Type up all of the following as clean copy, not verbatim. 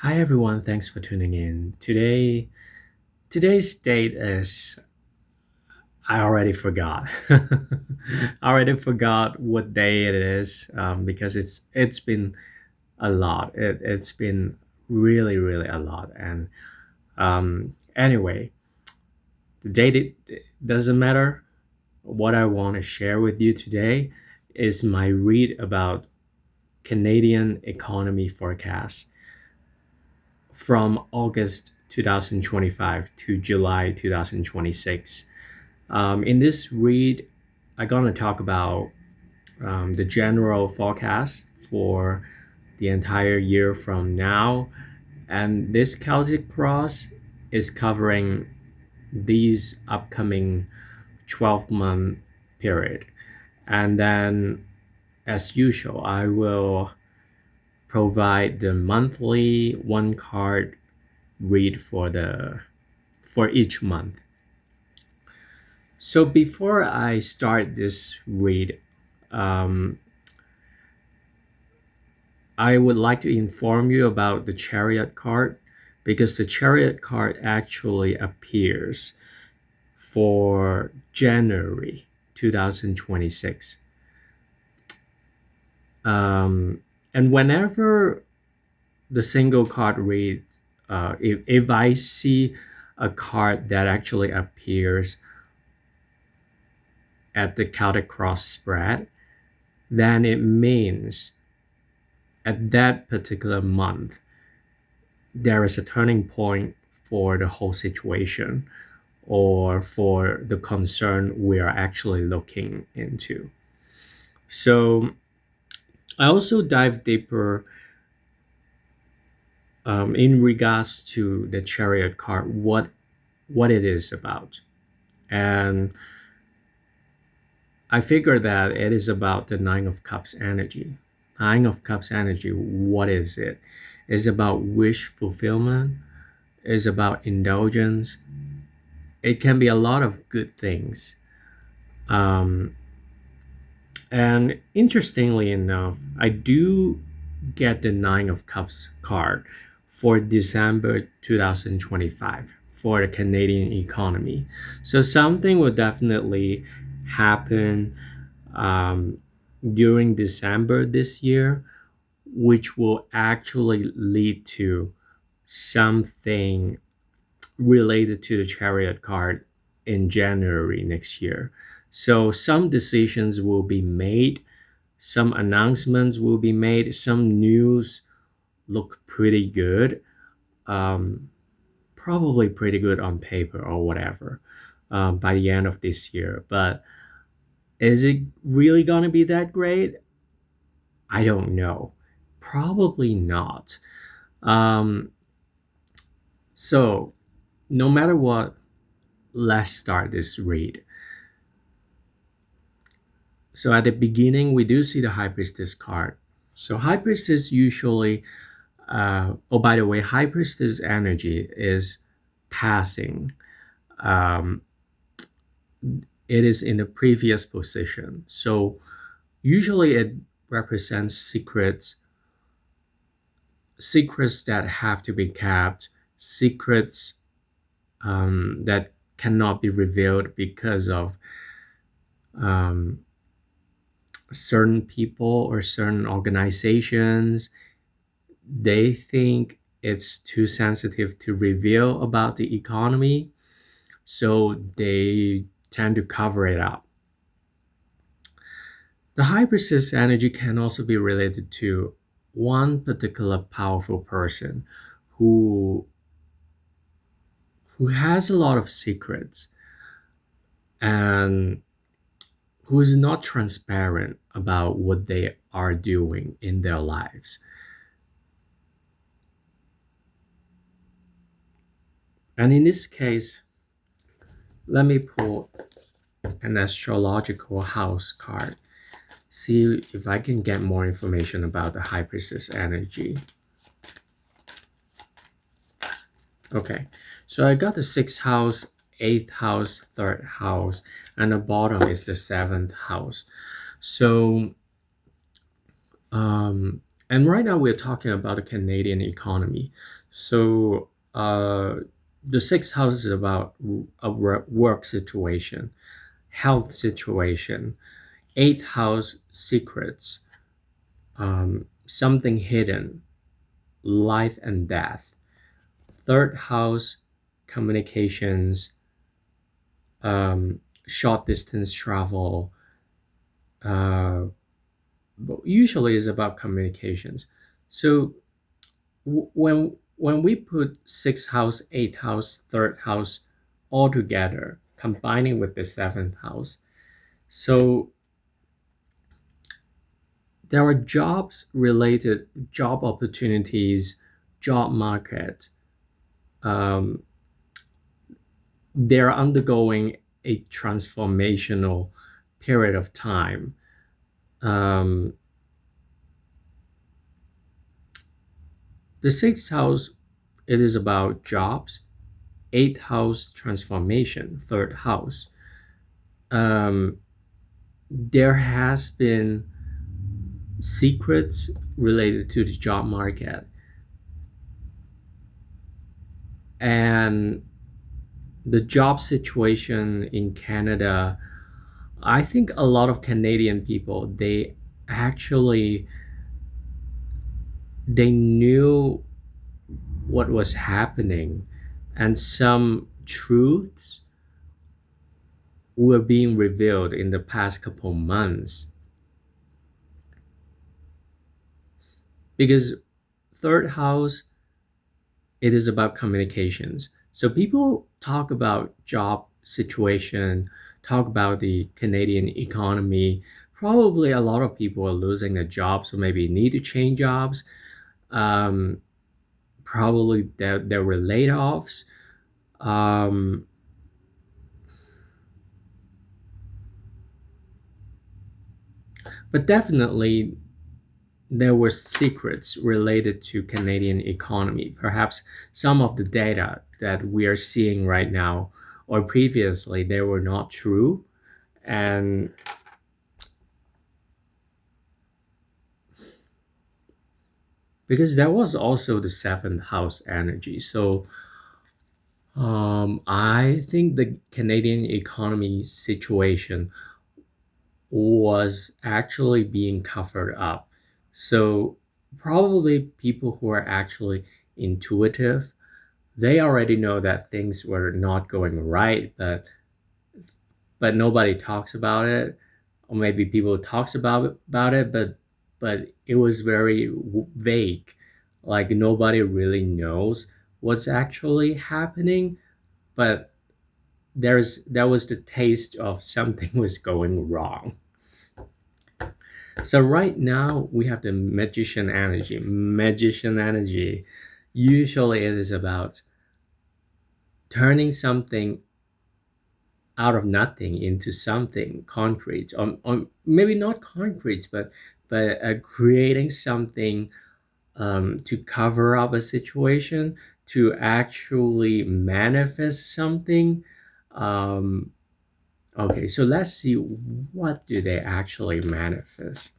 Hi everyone, thanks for tuning in. Today's date is I already forgot. I already forgot what day it is because it's been a lot. It's been really a lot. And anyway, the date it doesn't matter. What I want to share with you today is my read about Canadian economy forecast from August 2025 to July 2026. In this read, I'm going to talk about the general forecast for the entire year from now. And this Celtic Cross is covering these upcoming 12-month period. And then, as usual, I will provide the monthly one card read for each month. So before I start this read, um, I would like to inform you about the Chariot card because the Chariot card actually appears for January 2026. Um, and whenever the single card reads, if I see a card that actually appears at the Celtic Cross spread, then it means at that particular month, there is a turning point for the whole situation or for the concern we are actually looking into. So I also dive deeper in regards to the chariot card, what it is about. And I figure that it is about the Nine of Cups energy. Nine of Cups energy, what is it? It's about wish fulfillment, it's about indulgence. It can be a lot of good things. Um, and interestingly enough, I do get the Nine of Cups card for December 2025 for the Canadian economy. So something will definitely happen um, during December this year, which will actually lead to something related to the chariot card in January next year. So some decisions will be made, some announcements will be made, some news look pretty good, um, probably pretty good on paper or whatever by the end of this year. But is it really going to be that great? I don't know. Probably not. Um, so, no matter what, let's start this read. So, at the beginning, we do see the High Priestess card. So, High Priestess usually, oh, by the way, High Priestess energy is passing. Um, it is in the previous position. So, usually it represents secrets that have to be kept, secrets that cannot be revealed because of um, certain people or certain organizations. They think it's too sensitive to reveal about the economy, so they tend to cover it up. The hypersys energy can also be related to one particular powerful person who who has a lot of secrets and who is not transparent about what they are doing in their lives. And in this case, let me pull an astrological house card, see if I can get more information about the high priestess energy. Okay, so I got the sixth house, eighth house, third house, and the bottom is the seventh house. So And right now we're talking about the Canadian economy. So the sixth house is about a work situation, health situation. Eighth house, secrets, something hidden, life and death. Third house, communications, short distance travel. Uh, but usually is about communications. So when we put sixth house, eighth house, third house all together, combining with the seventh house, so there are jobs related, job opportunities, job market. Um, they're undergoing a transformational period of time. Um, the sixth house, it is about jobs. Eighth house, transformation. Third house. Um, there has been secrets related to the job market, and the job situation in Canada. I think a lot of Canadian people, actually they knew what was happening, and some truths were being revealed in the past couple months, because third house, it is about communications. So people talk about job situation, talk about the Canadian economy. Probably a lot of people are losing their jobs, so maybe need to change jobs. Um, Probably there were layoffs. Um, but definitely there were secrets related to Canadian economy. Perhaps some of the data that we are seeing right now or previously they were not true, and because there was also the seventh house energy. So I think the Canadian economy situation was actually being covered up. So probably people who are actually intuitive, they already know that things were not going right, but nobody talks about it, or maybe people talks about it, but it was very vague. Like nobody really knows what's actually happening, but there was the taste of something was going wrong. So right now we have the magician energy. Magician energy, usually it is about turning something out of nothing into something concrete, or maybe not concrete, but creating something to cover up a situation, to actually manifest something. Um, okay, so let's see, what do they actually manifest?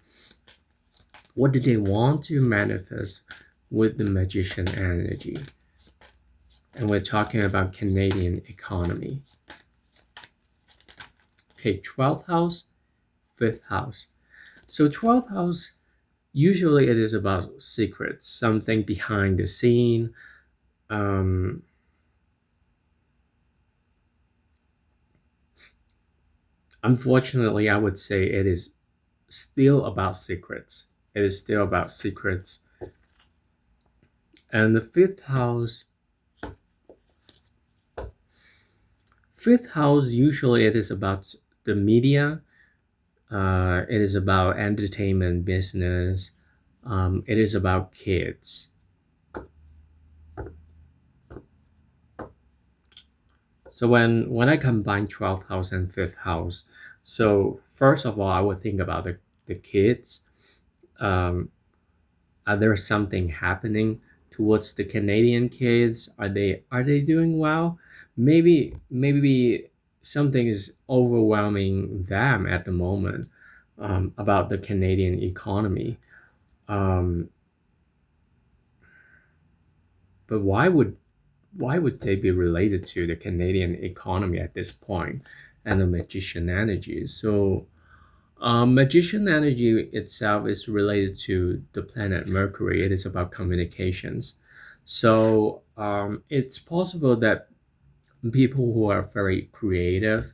What do they want to manifest with the magician energy? And we're talking about Canadian economy. Okay, 12th house, 5th house. So 12th house, usually it is about secrets, something behind the scene. Um, Unfortunately, I would say it is still about secrets. It is still about secrets. And the fifth house usually it is about the media. It is about entertainment business. It is about kids. So when I combine 12th house and fifth house, so first of all, I would think about the kids. Um, are there something happening towards the Canadian kids? Are they doing well? Maybe something is overwhelming them at the moment about the Canadian economy. But why would they be related to the Canadian economy at this point and the magician energy? So magician energy itself is related to the planet Mercury. It is about communications. So it's possible that people who are very creative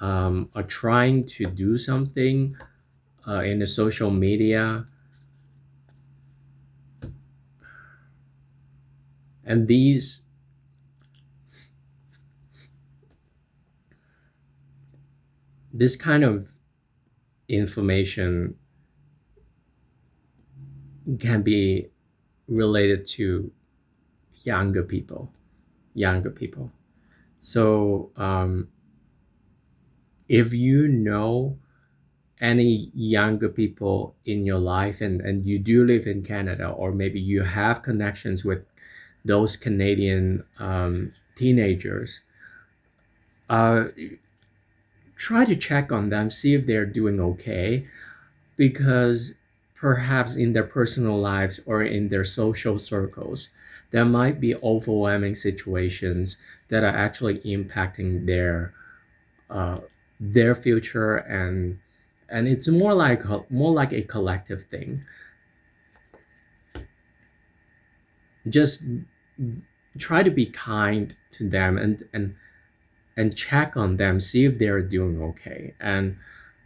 are trying to do something in the social media, and this kind of information can be related to younger people. Younger people. So if you know any younger people in your life, and you do live in Canada, or maybe you have connections with those Canadian teenagers, uh, try to check on them, see if they're doing okay, because perhaps in their personal lives or in their social circles, there might be overwhelming situations that are actually impacting uh, their future, and it's more like a collective thing. Just try to be kind to them, and check on them, see if they're doing okay, and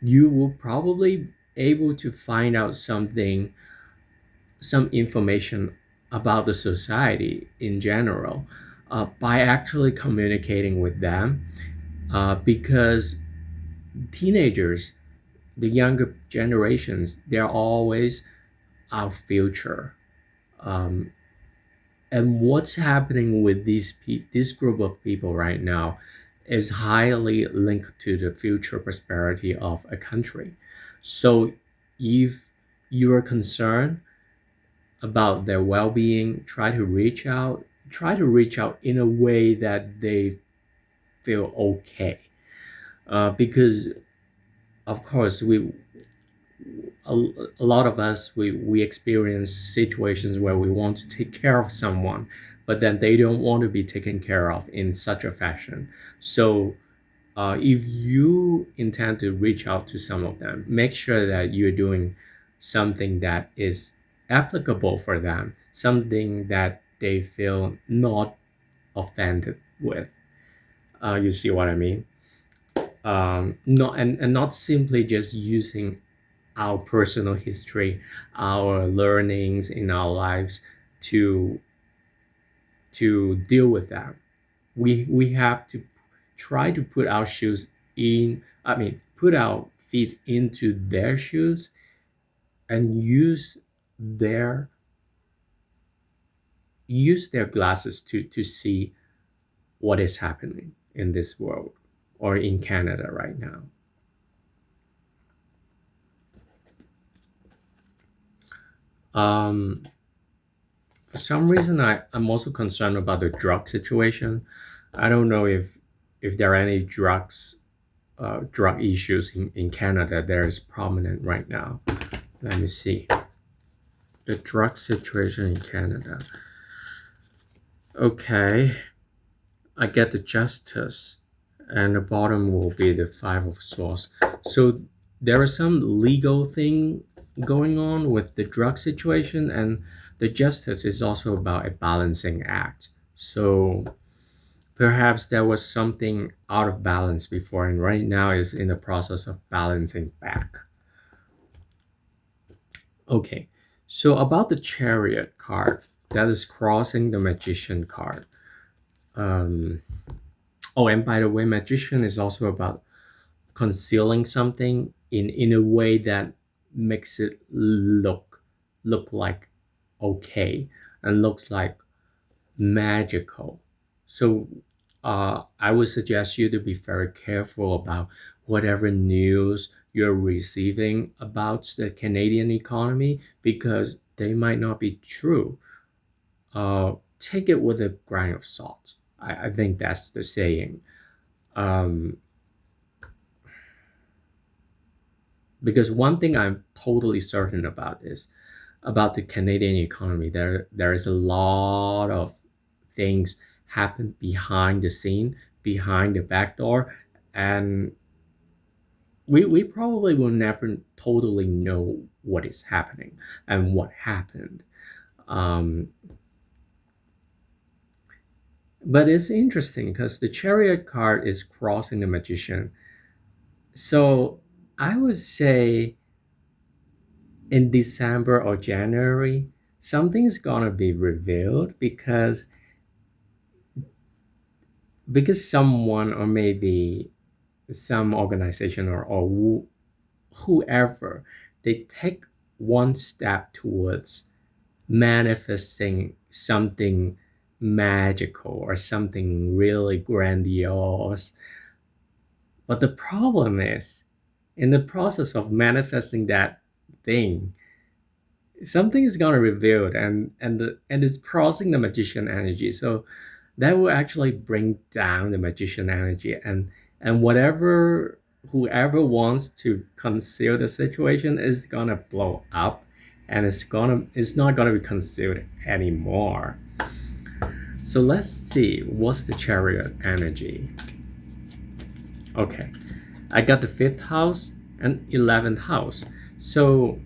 you will probably able to find out some information about the society in general by actually communicating with them, because teenagers, the younger generations, they're always our future. Um, and what's happening with this group of people right now is highly linked to the future prosperity of a country. So if you are concerned about their well-being, try to reach out in a way that they feel okay, because of course a, a lot of us, we experience situations where we want to take care of someone, but then they don't want to be taken care of in such a fashion. So if you intend to reach out to some of them, make sure that you're doing something that is applicable for them, something that they feel not offended with. You see what I mean? Not and not simply just using our personal history, our learnings in our lives to deal with that. We have to try to put our shoes in. I mean, put our feet into their shoes and their use their glasses to see what is happening in this world or in Canada right now. Um, for some reason, I'm also concerned about the drug situation. I don't know if there are any drug issues in Canada that is prominent right now. Let me see. The drug situation in Canada. Okay, I get the justice, and the bottom will be the five of swords. So there is some legal thing going on with the drug situation, and the justice is also about a balancing act. So perhaps there was something out of balance before, and right now is in the process of balancing back. Okay, so about the chariot card, that is crossing the magician card. Um, oh, and by the way, magician is also about concealing something in a way that makes it look like okay, and looks like magical. So I would suggest you to be very careful about whatever news you're receiving about the Canadian economy, because they might not be true. Take it with a grain of salt. I think that's the saying. Um, because one thing I'm totally certain about is about the Canadian economy. There is a lot of things happen behind the scene, behind the back door, and we probably will never totally know what is happening and what happened. Um, but it's interesting because the chariot card is crossing the magician. So I would say in December or January, something's gonna be revealed because someone or maybe some organization or whoever, they take one step towards manifesting something magical or something really grandiose. But the problem is, in the process of manifesting that thing, something is gonna reveal, and it's crossing the magician energy. So that will actually bring down the magician energy, and whatever whoever wants to conceal the situation is gonna blow up, and it's not gonna be concealed anymore. So let's see what's the chariot energy. Okay, I got the 5th house and 11th house. So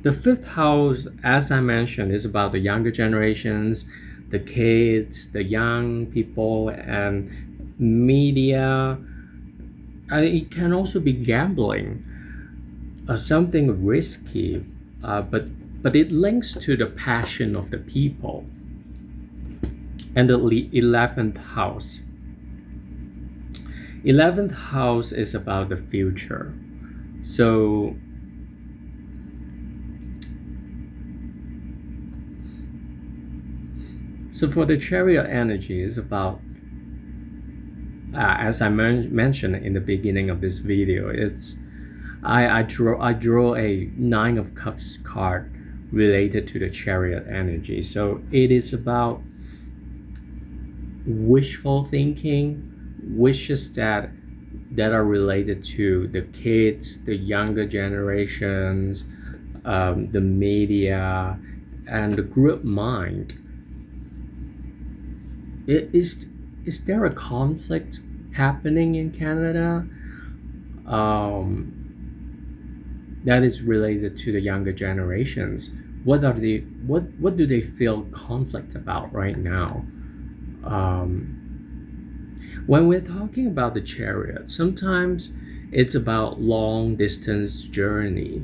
the 5th house, as I mentioned, is about the younger generations, the kids, the young people, and media. It can also be gambling, something risky, but it links to the passion of the people. And the 11th house. 11th house is about the future. So for the chariot energy is about, as I mentioned in the beginning of this video, it's I draw a 9 of Cups card related to the chariot energy. So it is about wishful thinking, wishes that are related to the kids, the younger generations, the media, and the group mind. Is there a conflict happening in Canada that is related to the younger generations? What do they feel conflict about right now? When we're talking about the chariot, sometimes it's about long distance journey.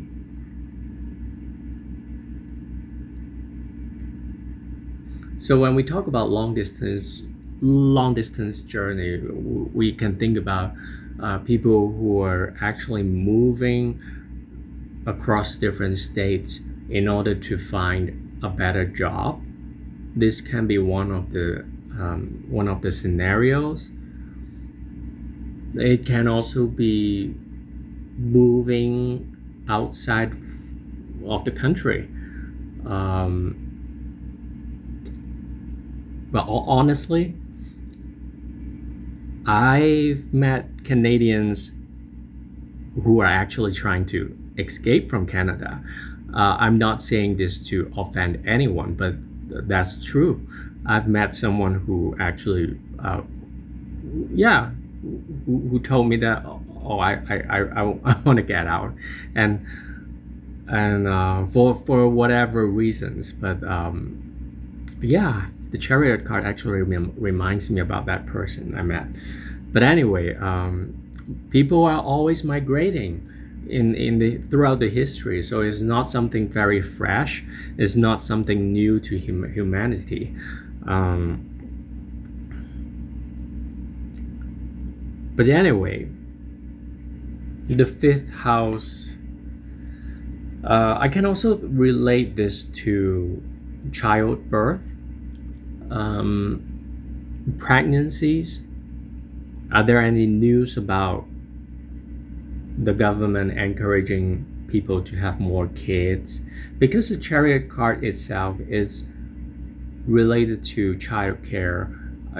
So when we talk about long distance journey, we can think about people who are actually moving across different states in order to find a better job. This can be one of the scenarios. It can also be moving outside of the country. But honestly, I've met Canadians who are actually trying to escape from Canada. I'm not saying this to offend anyone, but that's true. I've met someone who actually, who told me that, oh, I want to get out, and for whatever reasons. But yeah, the chariot card actually reminds me about that person I met. But anyway, people are always migrating in the throughout the history, so it's not something very fresh. It's not something new to humanity. But anyway, the 5th house, I can also relate this to childbirth, pregnancies. Are there any news about the government encouraging people to have more kids? Because the chariot card itself is related to childcare,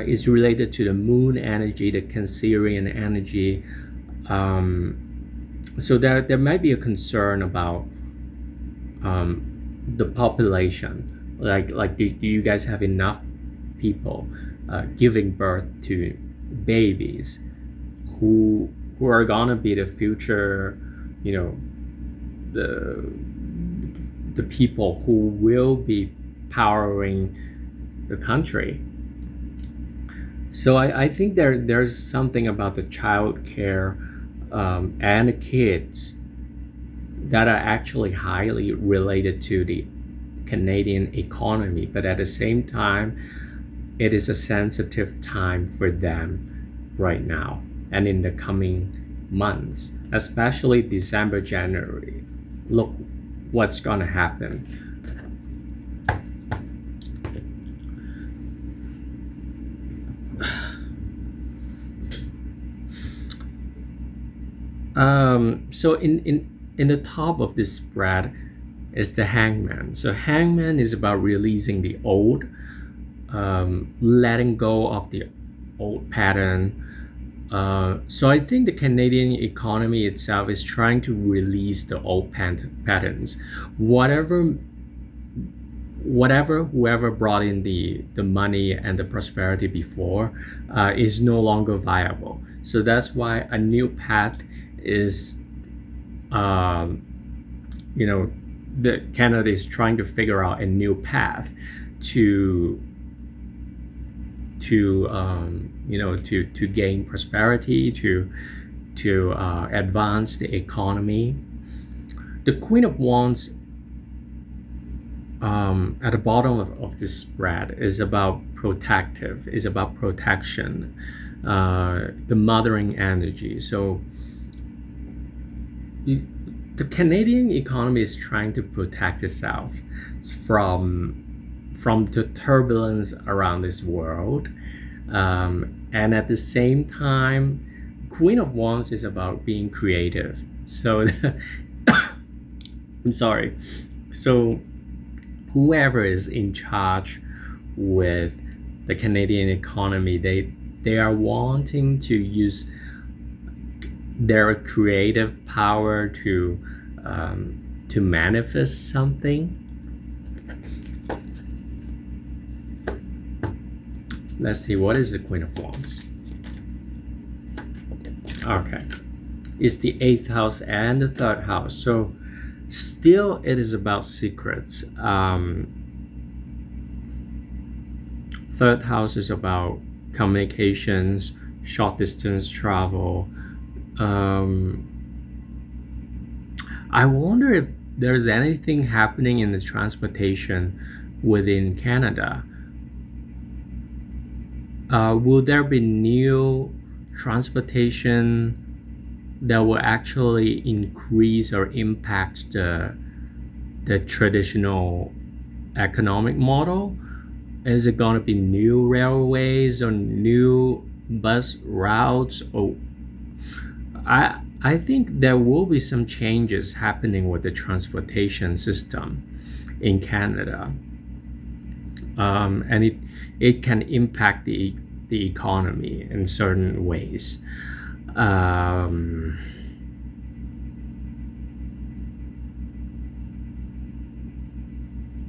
is related to the moon energy, the Cancerian energy. So there might be a concern about the population. Like do you guys have enough people giving birth to babies who are gonna be the future, you know, the the people who will be powering the country. So I think there's something about the child care and the kids that are actually highly related to the Canadian economy, but at the same time, it is a sensitive time for them right now and in the coming months, especially December, January. Look what's going to happen. So in the top of this spread is the hangman. So hangman is about releasing the old, letting go of the old pattern. So I think the Canadian economy itself is trying to release the old patterns. Whatever, whoever brought in the money and the prosperity before is no longer viable. So that's why a new path is, um, you know, the Canada is trying to figure out a new path to to gain prosperity, to advance the economy. The Queen of Wands at the bottom of this spread is about protective, is about protection, the mothering energy. So the Canadian economy is trying to protect itself from the turbulence around this world, and at the same time, Queen of Wands is about being creative. So I'm sorry. So whoever is in charge with the Canadian economy, they are wanting to use their creative power to manifest something. Let's see, what is the Queen of Wands? Okay, it's the 8th house and the 3rd house. So still it is about secrets. 3rd house is about communications, short distance travel. I wonder if there's anything happening in the transportation within Canada. Will there be new transportation that will actually increase or impact the traditional economic model? Is it going to be new railways or new bus routes? Or I think there will be some changes happening with the transportation system in Canada, and it can impact the economy in certain ways.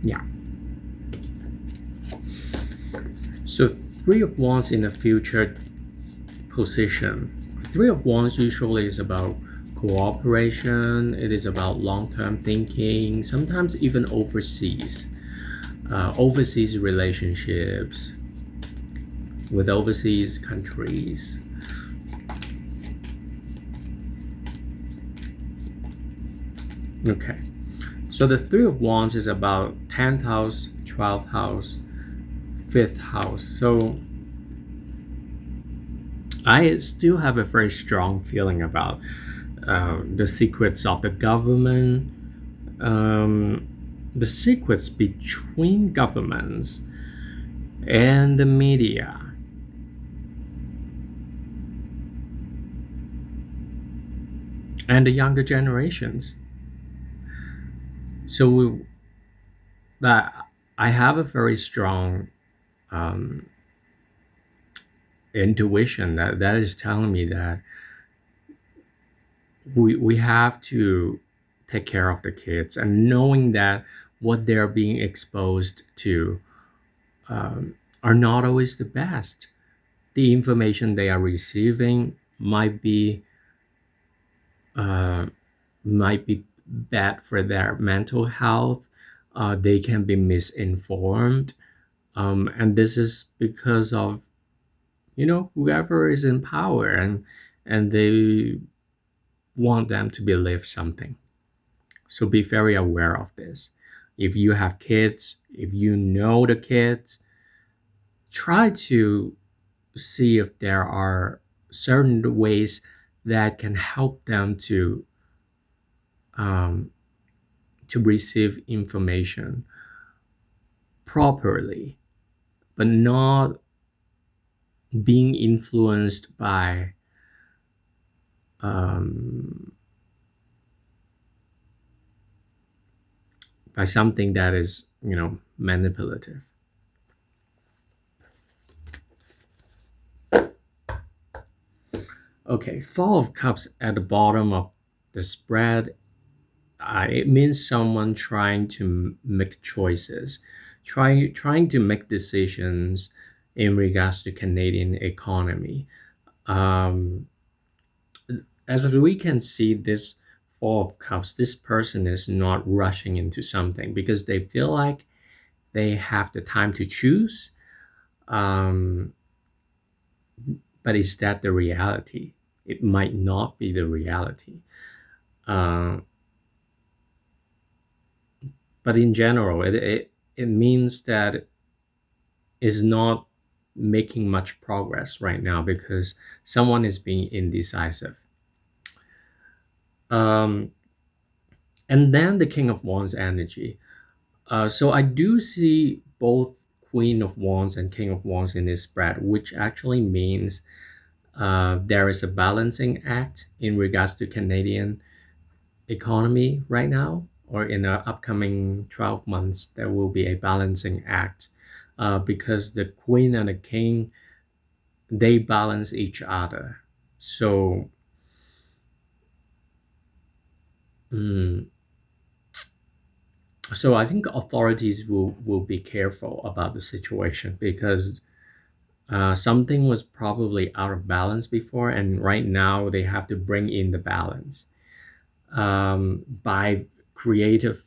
Yeah. So 3 of Wands in the future position. 3 of Wands usually is about cooperation. It is about long-term thinking, sometimes even overseas relationships with overseas countries. Okay, so the 3 of Wands is about 10th house, 12th house, 5th house. So I still have a very strong feeling about the secrets of the government, the secrets between governments and the media. And the younger generations. So that I have a very strong um, intuition that is telling me that we have to take care of the kids, and knowing that what they're being exposed to are not always the best. The information they are receiving uh, might be bad for their mental health. They can be misinformed, and this is because of whoever is in power, and they want them to believe something. So be very aware of this. If you have kids, if you know the kids, try to see if there are certain ways that can help them um, to receive information properly, but not being influenced um, by something that is manipulative. Okay, Four of Cups at the bottom of the spread. It means someone trying to make choices, trying to make decisions in regards to Canadian economy. Um, as we can see, this Four of Cups, this person is not rushing into something because they feel like they have the time to choose. Um, but is that the reality? It might not be the reality. Uh, but in general, it means that is not making much progress right now because someone is being indecisive. Um, and then the King of Wands energy. So I do see both Queen of Wands and King of Wands in this spread, which actually means there is a balancing act in regards to Canadian economy right now, or in the upcoming 12 months, there will be a balancing act because the Queen and the King, they balance each other. So, mm, so I think authorities will be careful about the situation because something was probably out of balance before, and right now they have to bring in the balance by creative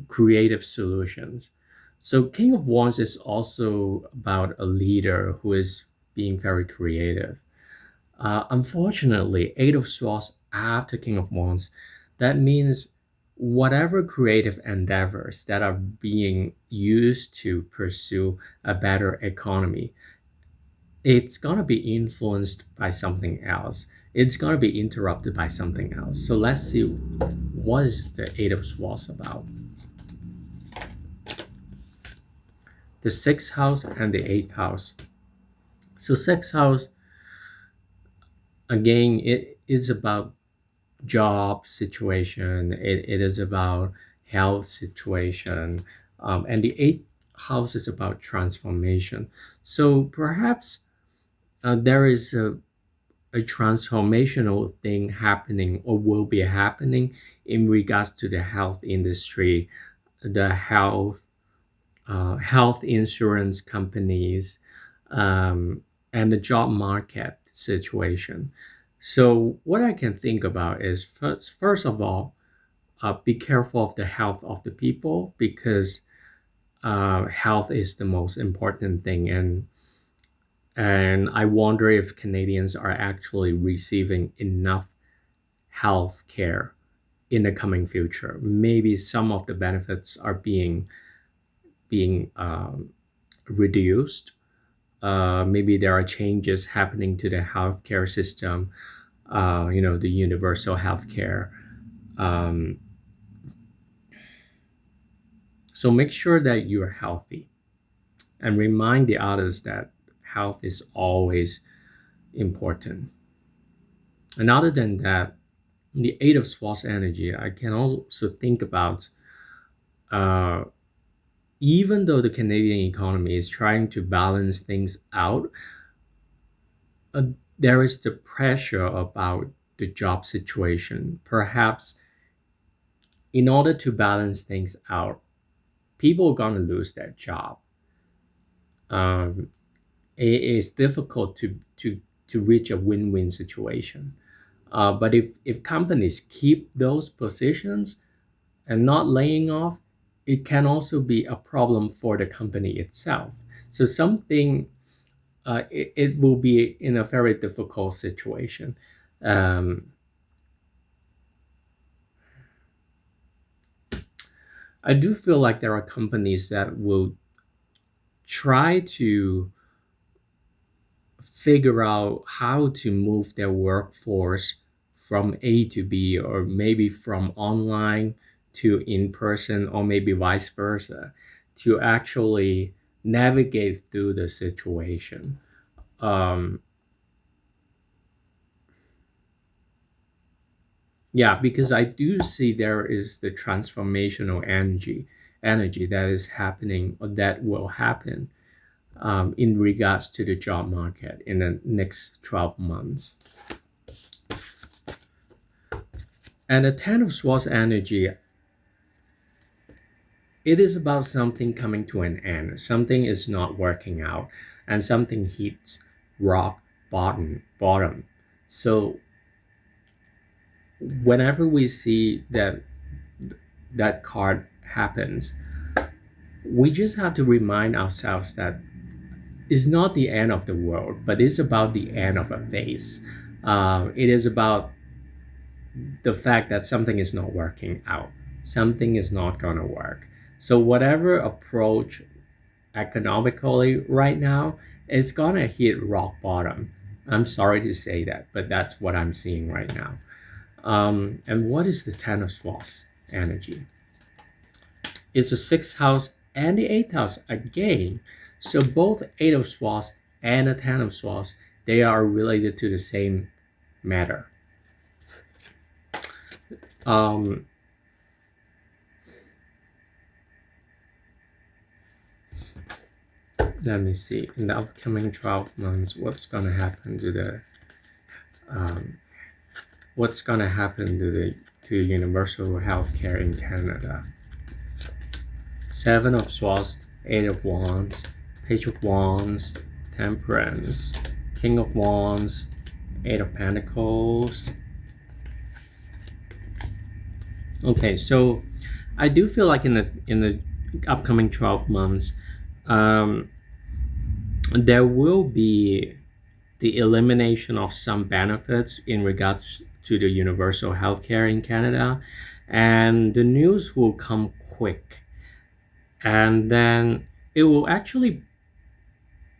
creative solutions. So King of Wands is also about a leader who is being very creative. Unfortunately, Eight of Swords after King of Wands, that means whatever creative endeavors that are being used to pursue a better economy, it's going to be influenced by something else. It's going to be interrupted by something else. So let's see what is the Eight of Swords about. The sixth house and the eighth house. So sixth house, again, it is about job situation. It is about health situation, and the eighth house is about transformation. So perhaps there is a transformational thing happening or will be happening in regards to the health industry, the health insurance companies, and the job market situation. So what I can think about is first of all, be careful of the health of the people because health is the most important thing, and I wonder if Canadians are actually receiving enough health care in the coming future. Maybe some of the benefits are being reduced. Maybe there are changes happening to the healthcare system, the universal healthcare. Um, so make sure that you're healthy and remind the others that health is always important. And other than that, the Eight of Swords energy, I can also think about uh, even though the Canadian economy is trying to balance things out, uh, there is the pressure about the job situation. Perhaps in order to balance things out, people are going to lose their job. Um, it is difficult to reach a win-win situation. But if companies keep those positions and not laying off, it can also be a problem for the company itself. So it will be in a very difficult situation. Um, I do feel like there are companies that will try to figure out how to move their workforce from A to B, or maybe from online to in person, or maybe vice versa, to actually navigate through the situation. Um, yeah, because I do see there is the transformational energy that is happening, or that will happen, in regards to the job market in the next 12 months. And the Ten of Swords energy, it is about something coming to an end. Something is not working out, and something hits rock bottom. So whenever we see that card happens, we just have to remind ourselves that it's not the end of the world, but it's about the end of a phase. It is about the fact that something is not working out, something is not going to work. So whatever approach economically right now, it's going to hit rock bottom. I'm sorry to say that, but that's what I'm seeing right now. And what is the Ten of Swords energy? It's the sixth house and the eighth house again. So both Eight of Swords and the Ten of Swords, they are related to the same matter. Um, Let me see. In the upcoming 12 months, um, what's gonna happen to universal healthcare in Canada? Seven of Swords, Eight of Wands, Page of Wands, Temperance, King of Wands, Eight of Pentacles. Okay, so I do feel like in the upcoming 12 months, um, there will be the elimination of some benefits in regards to the universal healthcare in Canada, and the news will come quick, and then it will actually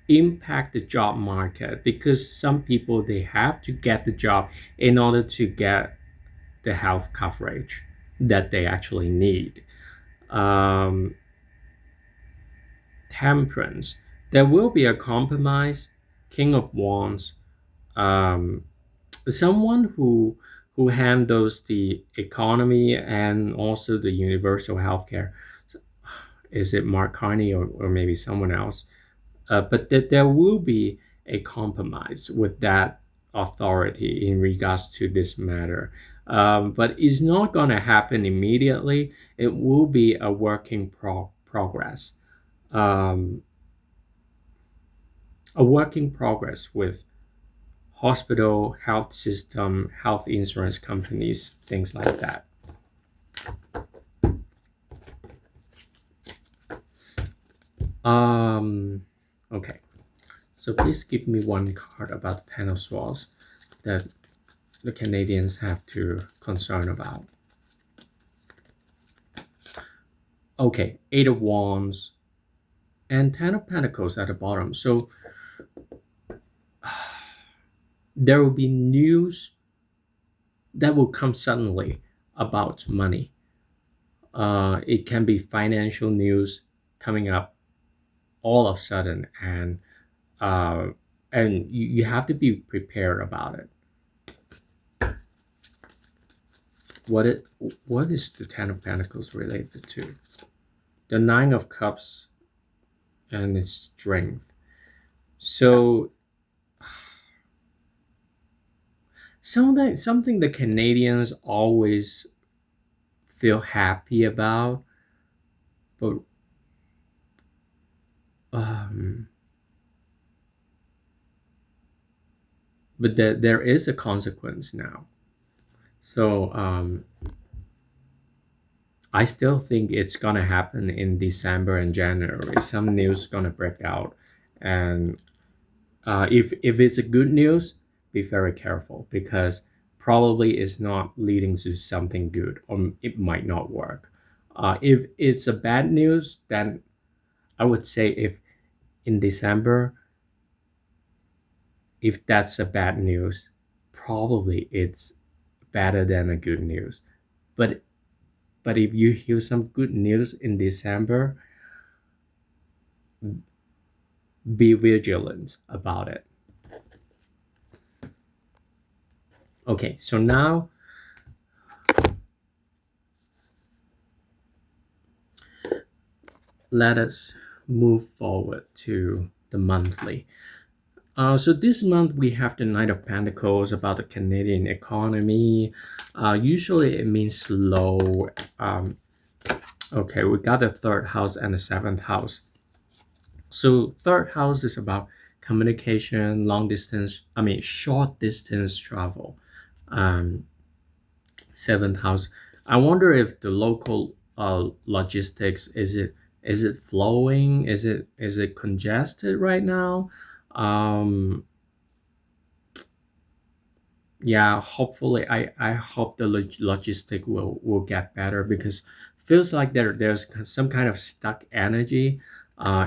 impact the job market, because some people, they have to get the job in order to get the health coverage that they actually need. um, Temperance, there will be a compromise. King of Wands, um, someone who handles the economy and also the universal healthcare. Is it Mark Carney, or maybe someone else? But that there will be a compromise with that authority in regards to this matter. But it's not going to happen immediately. It will be a working progress. Um, a working progress with hospital, health system, health insurance companies, things like that. Um, okay, so please give me one card about the Ten of Swords that the Canadians have to concern about. Okay, Eight of Wands and Ten of Pentacles at the bottom. So there will be news that will come suddenly about money. It can be financial news coming up all of a sudden, uh, and you have to be prepared about it. What is the Ten of Pentacles related to? The Nine of Cups and its strength. So something the Canadians always feel happy about, but um, there is a consequence now. So I still think it's gonna happen in December and January. Some news gonna break out, and if it's a good news, be very careful because probably it's not leading to something good, or it might not work. If it's a bad news, then I would say if in December, if that's a bad news, probably it's better than a good news. But if you hear some good news in December, be vigilant about it. Okay, so now let us move forward to the monthly. So this month we have the Knight of Pentacles about the Canadian economy. Usually it means slow. Okay, we got the third house and the seventh house. So third house is about communication, short distance travel. Um, Seventh house. I wonder if the local logistics, is it flowing? Is it congested right now? Um, yeah, hopefully I hope the logistic will get better because feels like there's some kind of stuck energy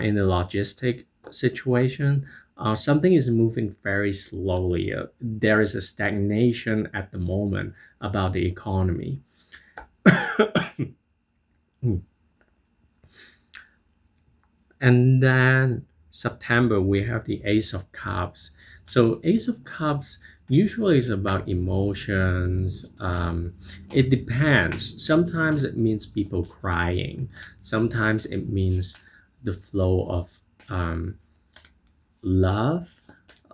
in the logistic situation. Something is moving very slowly. There is a stagnation at the moment about the economy. And then September, we have the Ace of Cups. So Ace of Cups usually is about emotions. It depends. Sometimes it means people crying. Sometimes it means the flow of love.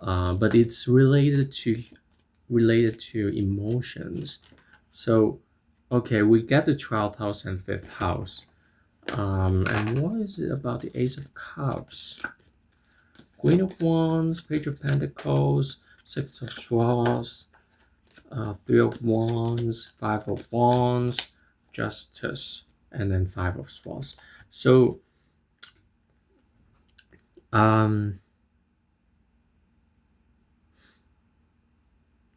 But it's related to emotions. So, okay, we get the 12th house and 5th house. And what is it about the Ace of Cups? Queen of Wands, Page of Pentacles, Six of Swords, Three of Wands, Five of Wands, Justice, and then Five of Swords. So, um,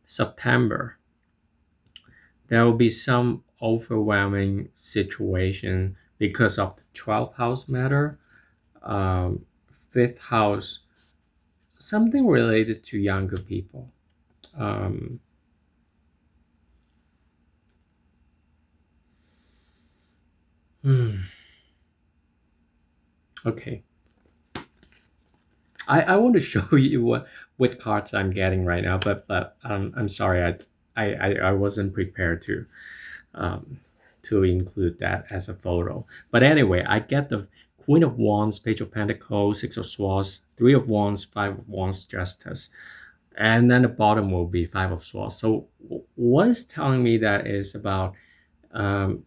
September, there will be some overwhelming situation because of the 12th house matter. Fifth house, something related to younger people. Um, okay, I want to show you what cards I'm getting right now, but I'm sorry, I wasn't prepared um, to include that as a photo. But anyway, I get the Queen of Wands, Page of Pentacles, Six of Swords, Three of Wands, Five of Wands, Justice, and then the bottom will be Five of Swords. So what is telling me that is about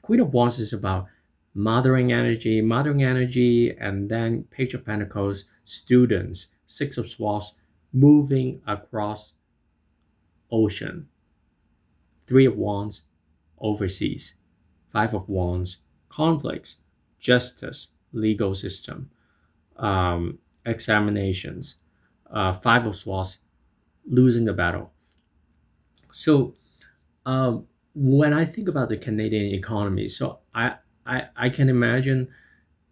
Queen of Wands is about mothering energy, and then Page of Pentacles, students, Six of Swords, moving across ocean, Three of Wands, overseas, Five of Wands, conflicts, justice, legal system, examinations, Five of Swords, losing the battle. So when I think about the Canadian economy, so I can imagine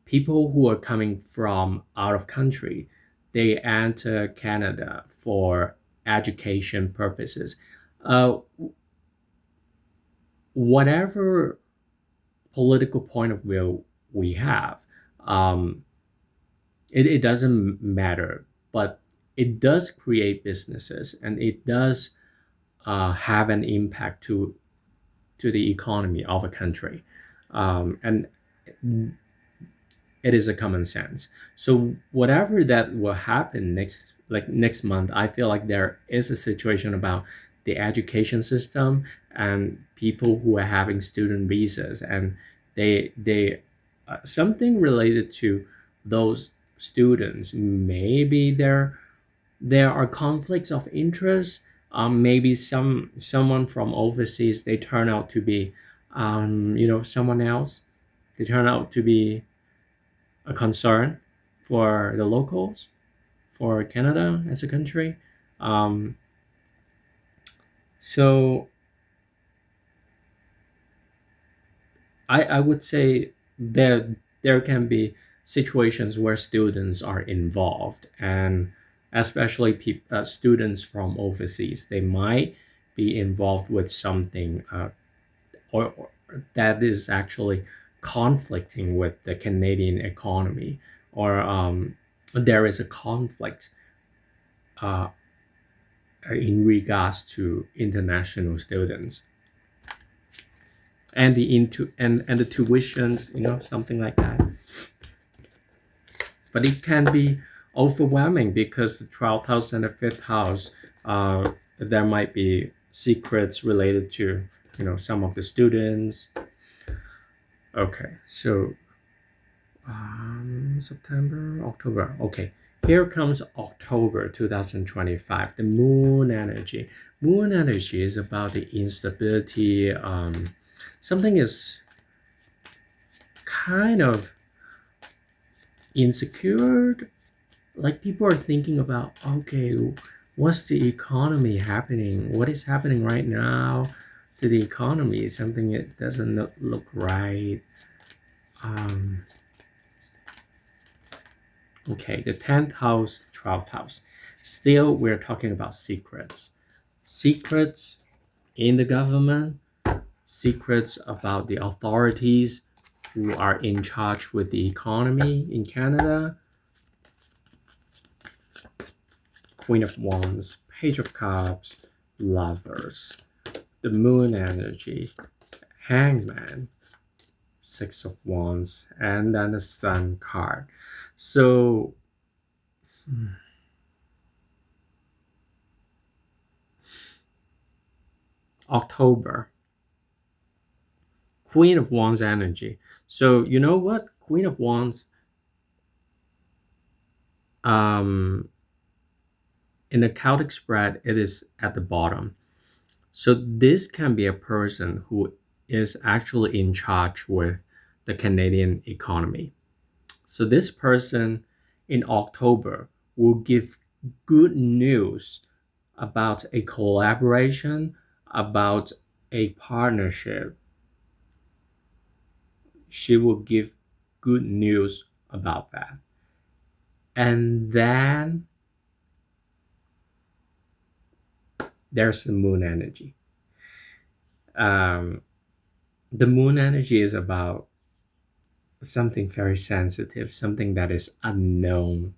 people who are coming from out of country, they enter Canada for education purposes. Uh, whatever political point of view we have, um, it doesn't matter, but it does create businesses and it does have an impact to the economy of a country. And it is a common sense. So whatever that will happen next month, I feel like there is a situation about the education system and people who are having student visas, and they something related to those students. Maybe there are conflicts of interest. Maybe someone from overseas, they turn out to be someone else. They turn out to be a concern for the locals, for Canada as a country. Um, so I would say there can be situations where students are involved, and especially students from overseas, they might be involved with something, or that is actually conflicting with the Canadian economy, or there is a conflict uh, in regards to international students and the tuitions, something like that. But it can be overwhelming because the 12th house and the fifth house, there might be secrets related to some of the students. Okay, so September, October. Okay, here comes October 2025. The moon energy. Moon energy is about the instability. Something is kind of insecure. Like people are thinking about, okay, what's the economy happening? What is happening right now to the economy? Something that doesn't look right. Um, Okay, the 10th house, 12th house. Still, we're talking about secrets. Secrets in the government, secrets about the authorities who are in charge with the economy in Canada. Queen of Wands, Page of Cups, Lovers, the Moon energy, Hangman, Six of Wands, and then the Sun card. So, October, Queen of Wands energy. So you know what? Queen of Wands, um, in the Celtic spread, it is at the bottom. So this can be a person who is actually in charge with the Canadian economy. So this person in October will give good news about a collaboration, about a partnership. She will give good news about that. And then there's the moon energy. Um, the moon energy is about something very sensitive, something that is unknown.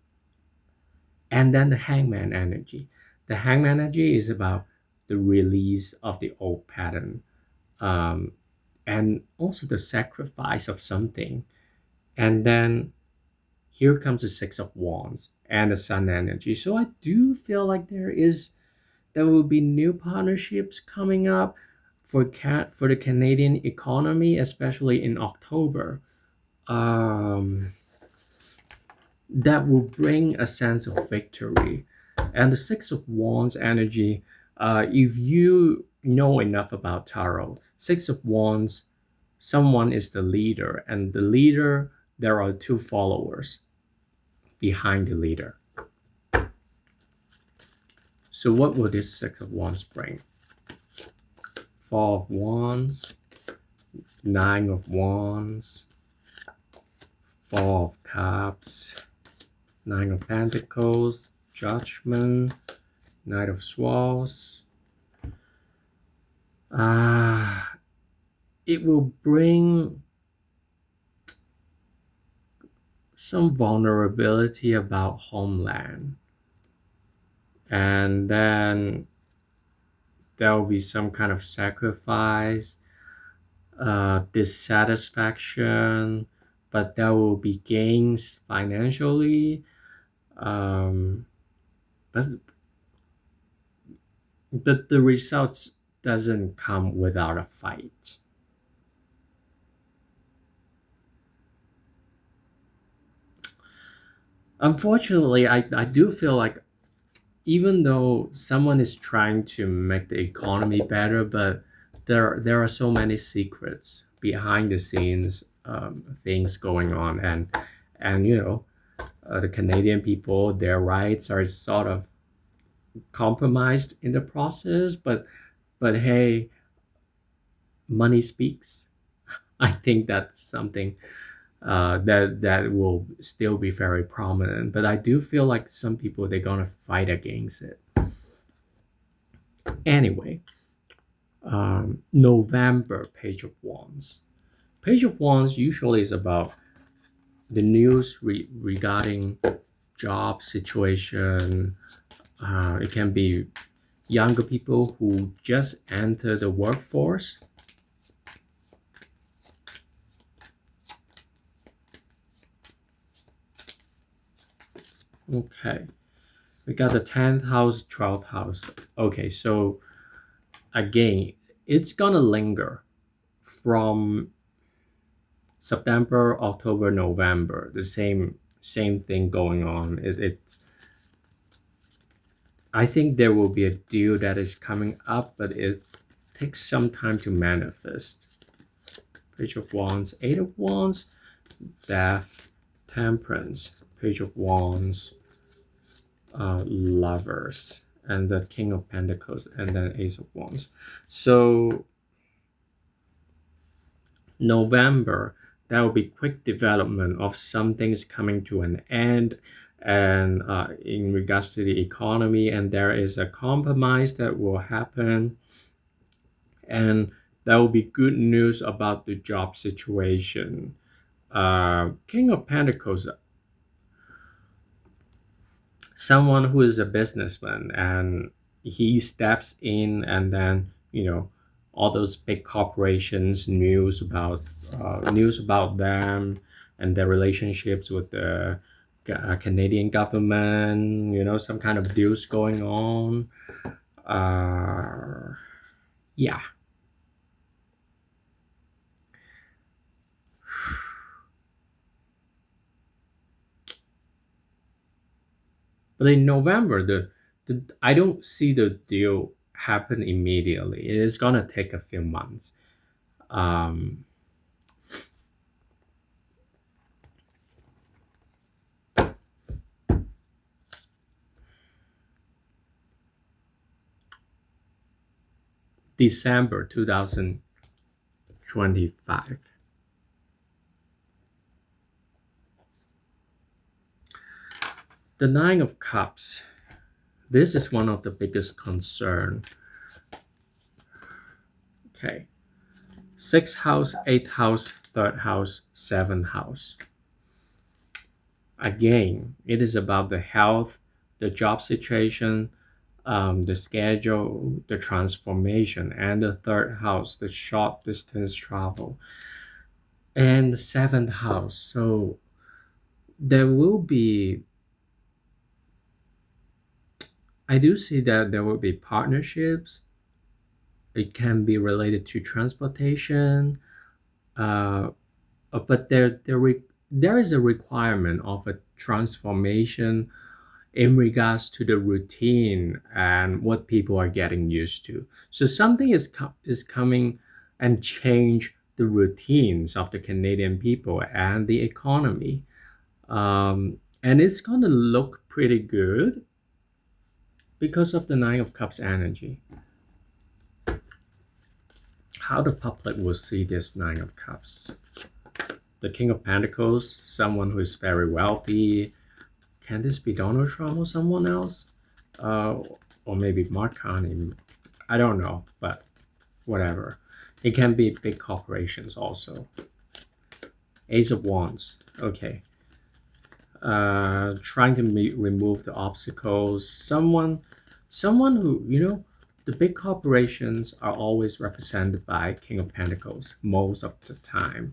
And then the hangman energy. The hangman energy is about the release of the old pattern, um, and also the sacrifice of something. And then here comes the Six of Wands and the Sun energy. So I do feel like there will be new partnerships coming up for the Canadian economy, especially in October. Um, that will bring a sense of victory. And the Six of Wands energy, if you know enough about tarot, Six of Wands, someone is the leader, and the leader, there are two followers behind the leader. So what will this Six of Wands bring? Four of Wands, Nine of Wands, Four of Cups, Nine of Pentacles, Judgment, Knight of Swords. It will bring some vulnerability about homeland. And then there will be some kind of sacrifice, dissatisfaction, but there will be gains financially. But but the results doesn't come without a fight. Unfortunately, I do feel like even though someone is trying to make the economy better, but there are so many secrets behind the scenes, things going on, and the Canadian people, their rights are sort of compromised in the process. But hey, money speaks. I think that's something that will still be very prominent. But I do feel like some people they're gonna fight against it anyway. November Page of Wands. Page of Wands usually is about the news regarding job situation. It can be younger people who just enter the workforce. Okay, we got the 10th house, 12th house. Okay, so again, it's gonna linger from September, October, November. The same thing going on. I think there will be a deal that is coming up, but it takes some time to manifest. Page of Wands, Eight of Wands, Death, Temperance, Page of Wands, Lovers, and the King of Pentacles, and then Ace of Wands. So November, there will be quick development of some things coming to an end, and in regards to the economy, and there is a compromise that will happen, and there will be good news about the job situation. King of Pentacles, someone who is a businessman, and he steps in, and then all those big corporations news about them and their relationships with the Canadian government, some kind of deals going on. Yeah. But in November, the I don't see the deal happen immediately. It is gonna take a few months. Um, December 2025. The Nine of Cups. This is one of the biggest concern. Okay. Sixth house, eighth house, third house, seventh house. Again, it is about the health, the job situation, the schedule, the transformation, and the third house, the short distance travel, and the seventh house. So there will be, I do see that there will be partnerships. It can be related to transportation, uh, but there is a requirement of a transformation in regards to the routine and what people are getting used to. So something is coming and change the routines of the Canadian people and the economy, and it's gonna look pretty good because of the Nine of Cups energy. How the public will see this Nine of Cups. The King of Pentacles, someone who is very wealthy. Can this be Donald Trump or someone else? Or maybe Mark Carney. I don't know, but whatever. It can be big corporations also. Ace of Wands. Okay. Trying to remove the obstacles. Someone who, the big corporations are always represented by King of Pentacles most of the time.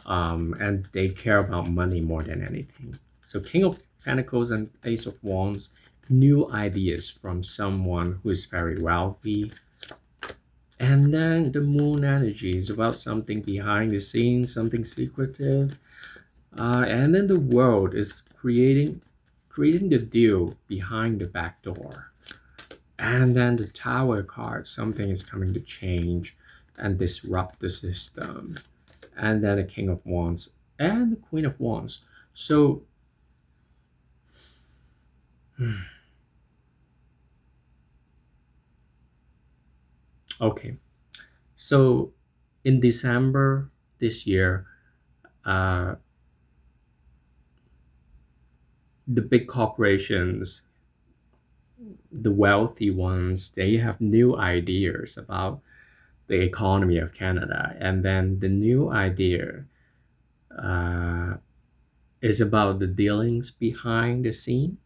And they care about money more than anything. So King of Pentacles and Ace of Wands, new ideas from someone who is very wealthy. And then the Moon energy is about something behind the scenes, something secretive. And then the World is creating the deal behind the back door. And then the Tower card, something is coming to change and disrupt the system. And then the King of Wands and the Queen of Wands. So okay, so in December this year, uh, the big corporations, the wealthy ones, they have new ideas about the economy of Canada. And then the new idea uh, is about the dealings behind the scene.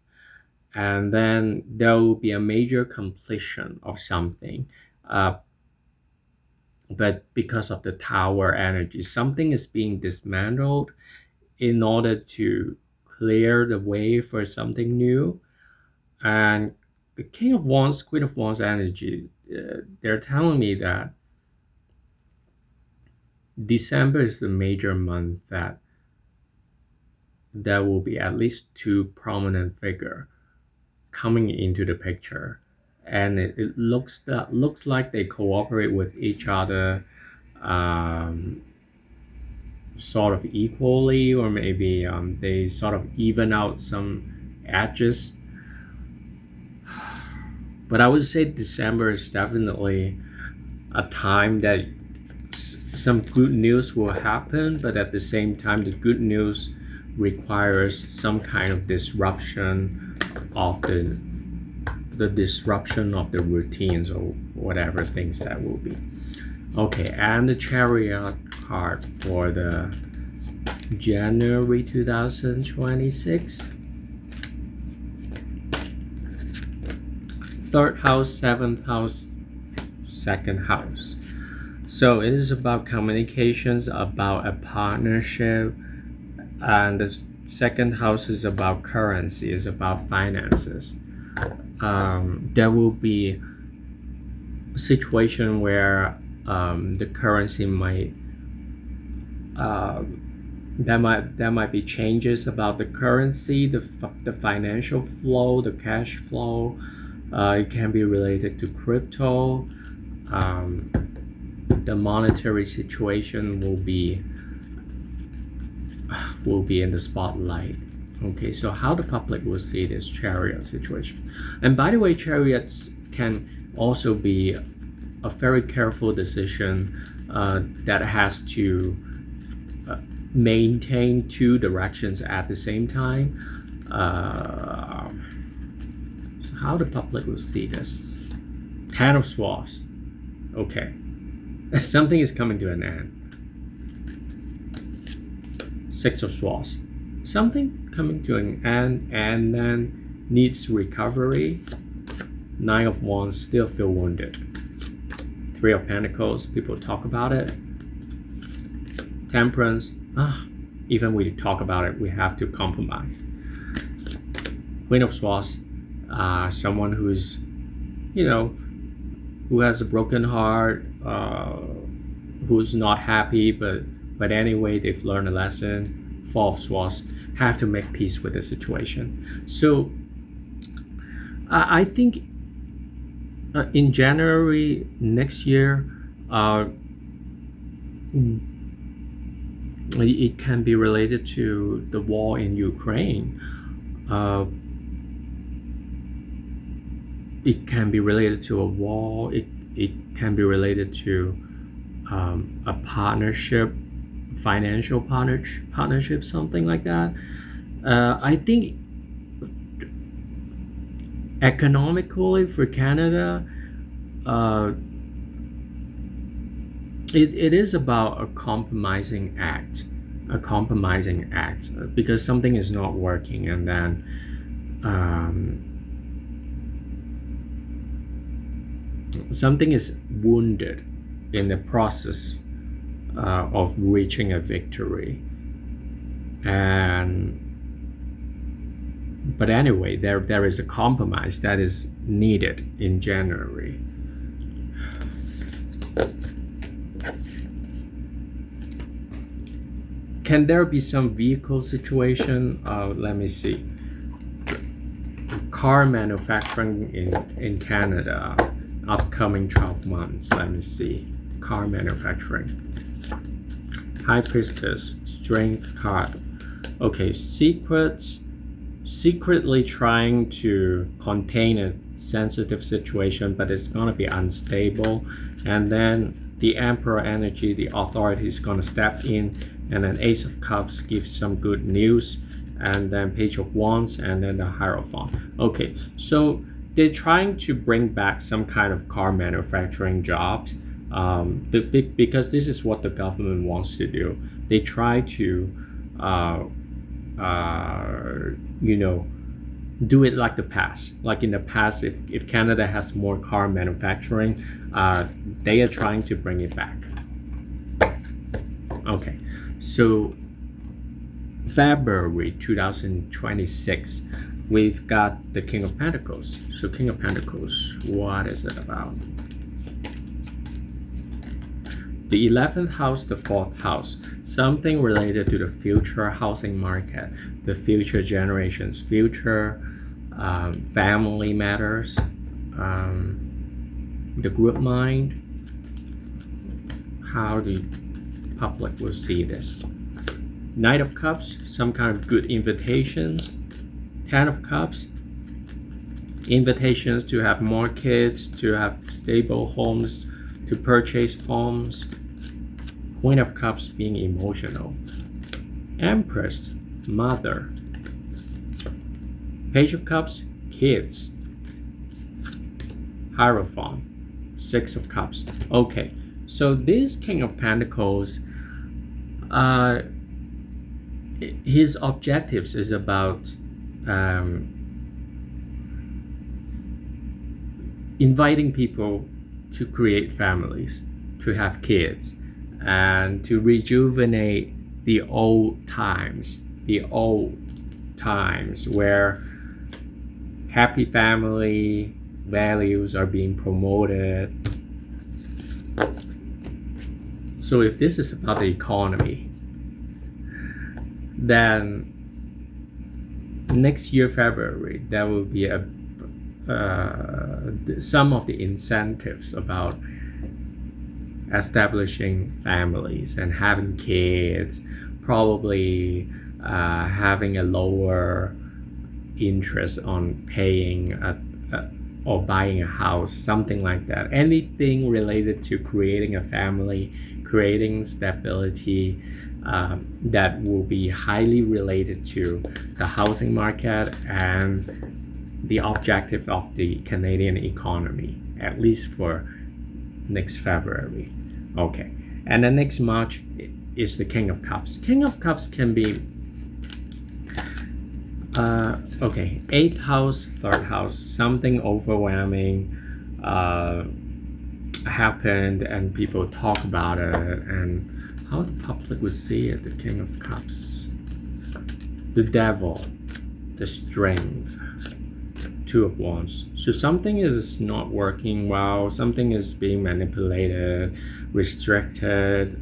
And then there will be a major completion of something. Uh, but because of the tower energy, something is being dismantled in order to clear the way for something new. And the King of Wands, Queen of Wands energy, they're telling me that December is the major month that there will be at least two prominent figure coming into the picture, and it looks like they cooperate with each other, um, sort of equally, or maybe they sort of even out some edges. But I would say December is definitely a time that some good news will happen, but at the same time, the good news requires some kind of disruption of the disruption of the routines or whatever things that will be. Okay, and the Chariot card for the January 2026. Third house, seventh house, second house. So it is about communications, about a partnership, and the second house is about currency, is about finances. There will be a situation where the currency might there might be changes about the currency, the financial flow, the cash flow. It can be related to crypto. The monetary situation will be in the spotlight. Okay, so how the public will see this Chariot situation. And by the way, Chariots can also be a very careful decision that has to maintain two directions at the same time. So how the public will see this. Ten of Swords. Okay, something is coming to an end. Six of Swords. Something coming to an end and then needs recovery. Nine of Wands, still feel wounded. Three of Pentacles, people talk about it. Temperance, even we talk about it, we have to compromise. Queen of Swords, someone who's, who has a broken heart, who's not happy, but anyway, they've learned a lesson. Four of Swords, have to make peace with the situation. So I think in January next year, it can be related to the war in Ukraine. It can be related to a war. It can be related to a partnership, financial partnership, something like that. I think economically for Canada, it is about a compromising act, because something is not working, and then something is wounded in the process of reaching a victory. And But anyway, there is a compromise that is needed in January. Can there be some vehicle situation? Let me see. Car manufacturing in Canada, upcoming 12 months. Let me see. Car manufacturing. High Priestess, Strength card. Okay, secretly trying to contain a sensitive situation, but it's gonna be unstable. And then the Emperor energy, the authority is gonna step in, and then Ace of Cups gives some good news, and then Page of Wands, and then the Hierophant. Okay, so they're trying to bring back some kind of car manufacturing jobs, because this is what the government wants to do. They try to do it like the past. Like in the past, if Canada has more car manufacturing, they are trying to bring it back. Okay, so February 2026, we've got the King of Pentacles. So King of Pentacles, what is it about? The 11th house, the 4th house, something related to the future housing market, the future generations, future family matters, the group mind, how the public will see this. Knight of Cups, some kind of good invitations. 10 of Cups, invitations to have more kids, to have stable homes, to purchase homes. Queen of Cups being emotional. Empress, mother. Page of Cups, kids. Hierophant, 6 of Cups. Okay, so this King of Pentacles, his objectives is about inviting people to create families, to have kids, and to rejuvenate the old times where happy family values are being promoted. So if this is about the economy, then next year February there will be some of the incentives about establishing families and having kids, probably having a lower interest on paying or buying a house, something like that. Anything related to creating a family, creating stability, that will be highly related to the housing market and the objective of the Canadian economy, at least for next February. Okay, and then next March is the King of Cups. King of Cups can be okay, 8th house, 3rd house, something overwhelming happened and people talk about it, and how the public would see it. The King of Cups, the Devil, the Strength, 2 of Wands. So something is not working well, something is being manipulated, restricted,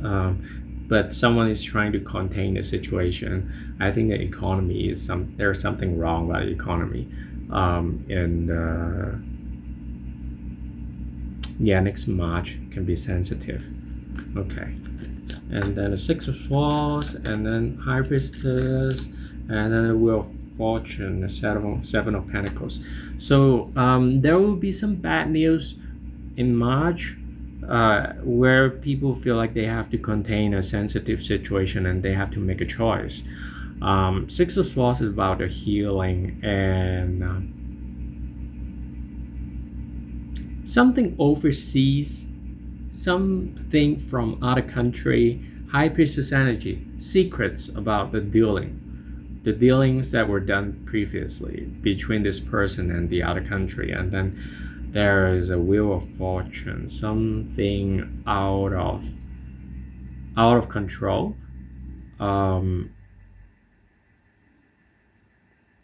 but someone is trying to contain the situation. I think the economy is there's something wrong about the economy, and yeah, next March can be sensitive. Okay, and then the 6 of Swords, and then High Priestess, and then the Wheel of Fortune, the 7 of Pentacles. So there will be some bad news in March, where people feel like they have to contain a sensitive situation and they have to make a choice. 6 of Swords is about the healing and something overseas, something from other country. High Priestess energy, secrets about the dealings that were done previously between this person and the other country. And then there is a Wheel of Fortune, something out of control.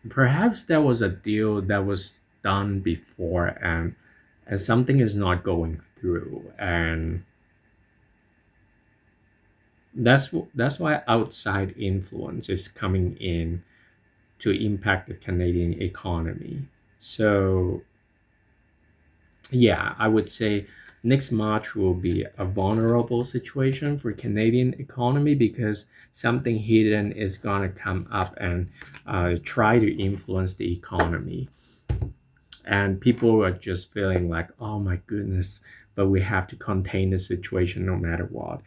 perhaps there was a deal that was done before, and something is not going through, and that's why outside influence is coming in to impact the Canadian economy. So yeah, I would say next March will be a vulnerable situation for Canadian economy because something hidden is gonna come up and try to influence the economy, and people are just feeling like, oh my goodness, but we have to contain the situation no matter what.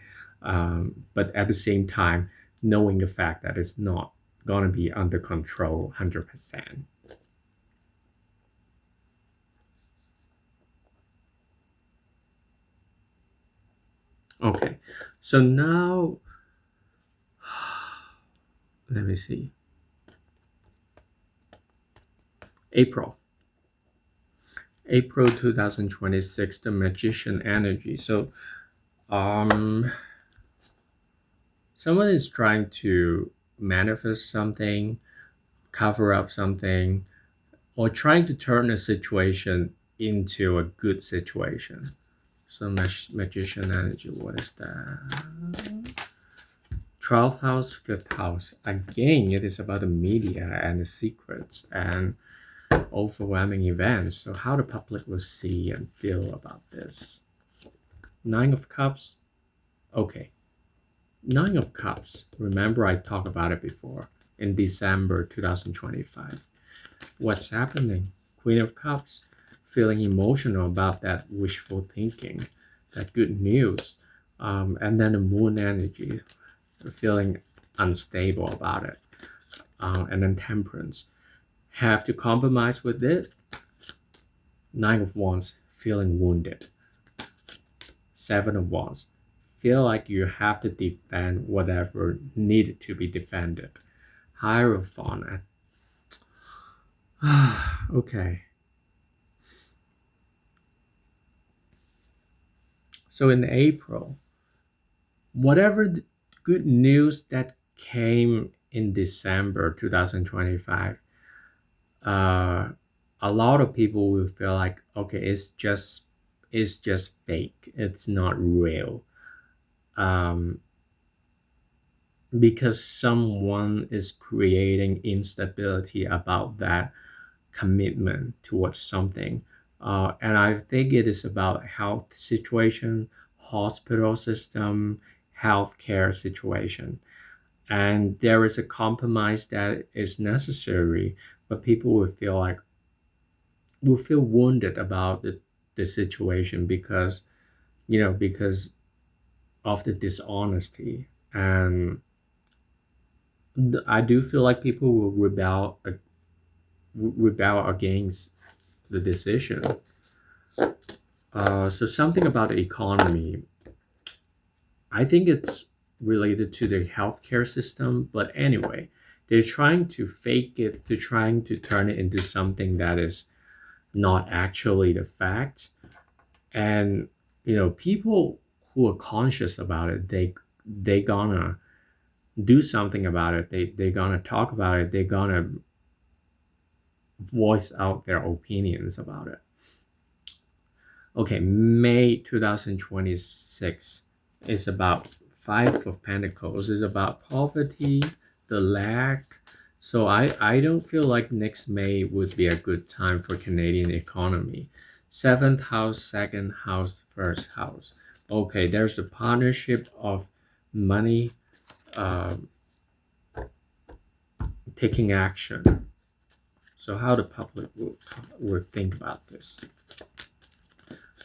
But at the same time, knowing the fact that it's not gonna be under control 100%. Okay, so now let me see. April. April 2026, the magician energy. So um someone is trying to manifest something, cover up something, or trying to turn a situation into a good situation. So magician energy, what is that? 12th house, 5th house. Again, it is about the media and the secrets and overwhelming events. So how the public will see and feel about this. Nine of Cups. Okay. Nine of Cups. Remember I talked about it before in December 2025. What's happening? Queen of Cups. Feeling emotional about that wishful thinking, that good news. And then the moon energy, feeling unstable about it. And then Temperance. Have to compromise with it. Nine of Wands. Feeling wounded. Seven of Wands. Feel like you have to defend whatever needed to be defended. Hierophant. Okay. So in April, whatever the good news that came in December 2025, uh, a lot of people will feel like, okay, it's just fake. It's not real. Um, because someone is creating instability about that commitment towards something. And I think it is about health situation, hospital system, healthcare situation. And there is a compromise that is necessary, but people will feel wounded about the situation because of the dishonesty. And I do feel like people will rebel against the decision. So something about the economy, I think it's related to the healthcare system. But anyway, they're trying to fake it, to trying to turn it into something that is not actually the fact. And people who are conscious about it, they gonna do something about it. They gonna talk about it. They gonna voice out their opinions about it. Okay, May 2026 is about Five of Pentacles. Is about poverty, the lack. So I don't feel like next May would be a good time for Canadian economy. Seventh house, second house, first house. Okay, there's a partnership of money uh, taking action. So how the public will think about this.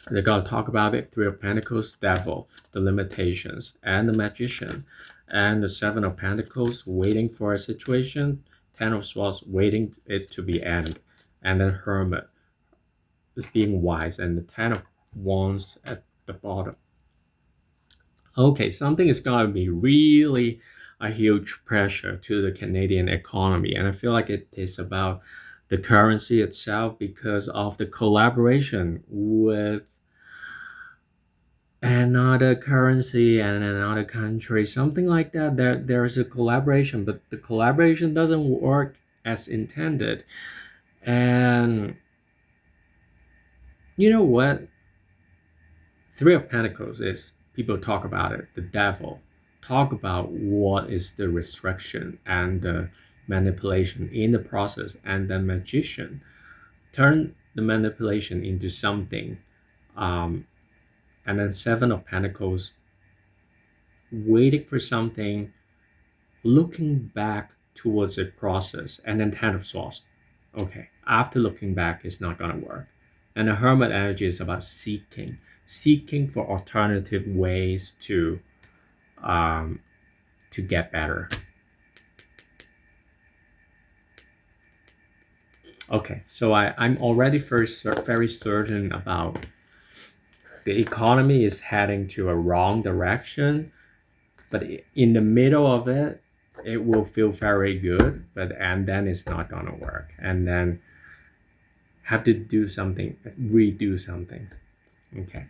They're going to talk about it. Three of Pentacles, Devil, the limitations, and the Magician. And the Seven of Pentacles, waiting for a situation. Ten of Swords, waiting it to be end. And then Hermit is being wise. And the Ten of Wands at the bottom. Okay, something is going to be really a huge pressure to the Canadian economy. And I feel like it is about the currency itself because of the collaboration with another currency and another country, something like that. There is a collaboration, but the collaboration doesn't work as intended. And you know what? Three of Pentacles is people talk about it, the devil. Talk about what is the restriction and the manipulation in the process, and the magician turn the manipulation into something. Um, and then Seven of Pentacles, waiting for something, looking back towards a process, and then Ten of Swords. Okay, after looking back, it's not gonna work. And the Hermit energy is about seeking for alternative ways um, to get better. Okay, so I'm already very certain about the economy is heading to a wrong direction, but in the middle of it, it will feel very good, but and then it's not gonna work, and then have to do something, redo something. Okay.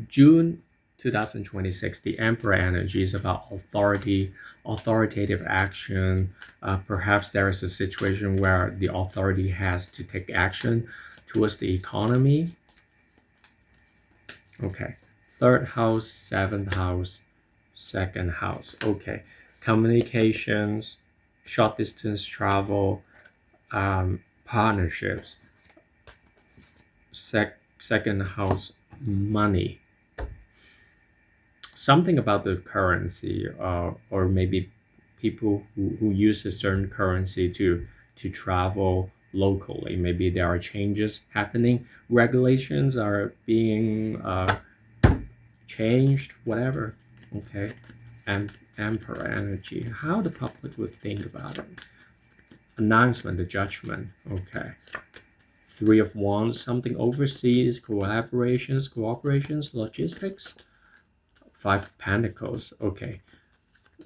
June 2026, the Emperor energy is about authority, authoritative action. Perhaps there is a situation where the authority has to take action towards the economy. Okay. Third house, seventh house, second house. Okay. Communications, short distance travel, partnerships. Second house, money. Something about the currency, or maybe people who use a certain currency to travel locally. Maybe there are changes happening, regulations are being changed, whatever. Okay. And Emperor energy, how the public would think about it. Announcement, the judgment. Okay. Three of Wands, something overseas, cooperations, logistics. Five of Pentacles. Okay,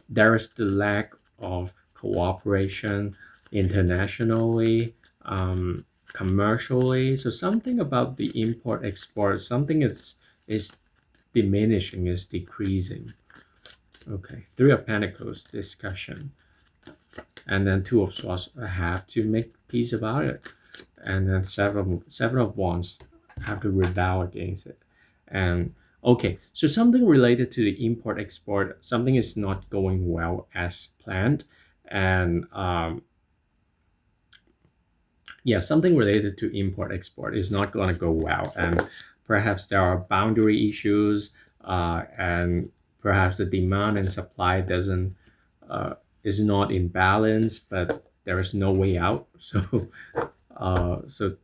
there is the lack of cooperation internationally, commercially. So something about the import export, something is diminishing, is decreasing. Okay, Three of Pentacles discussion, and then Two of Swords. I have to make peace about it, and then Seven of Wands, have to rebel against it. And okay, so something related to the import export, something is not going well as planned, and yeah, something related to import export is not going to go well, and perhaps there are boundary issues, and perhaps the demand and supply doesn't is not in balance, but there is no way out. So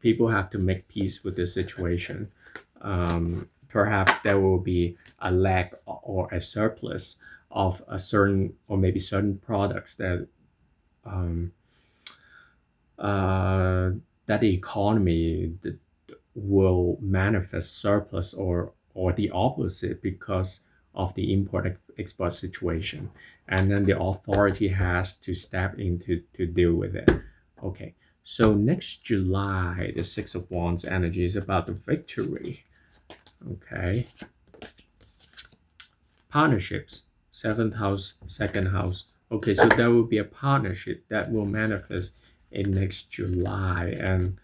people have to make peace with the situation. Perhaps there will be a lack or a surplus of a certain, or maybe certain products that um, that the economy will manifest surplus, or the opposite, because of the import export situation, and then the authority has to step in to deal with it. Okay, so next July, the Six of Wands energy is about the victory. Okay, partnerships, seventh house, second house. Okay, so there will be a partnership that will manifest in next July, and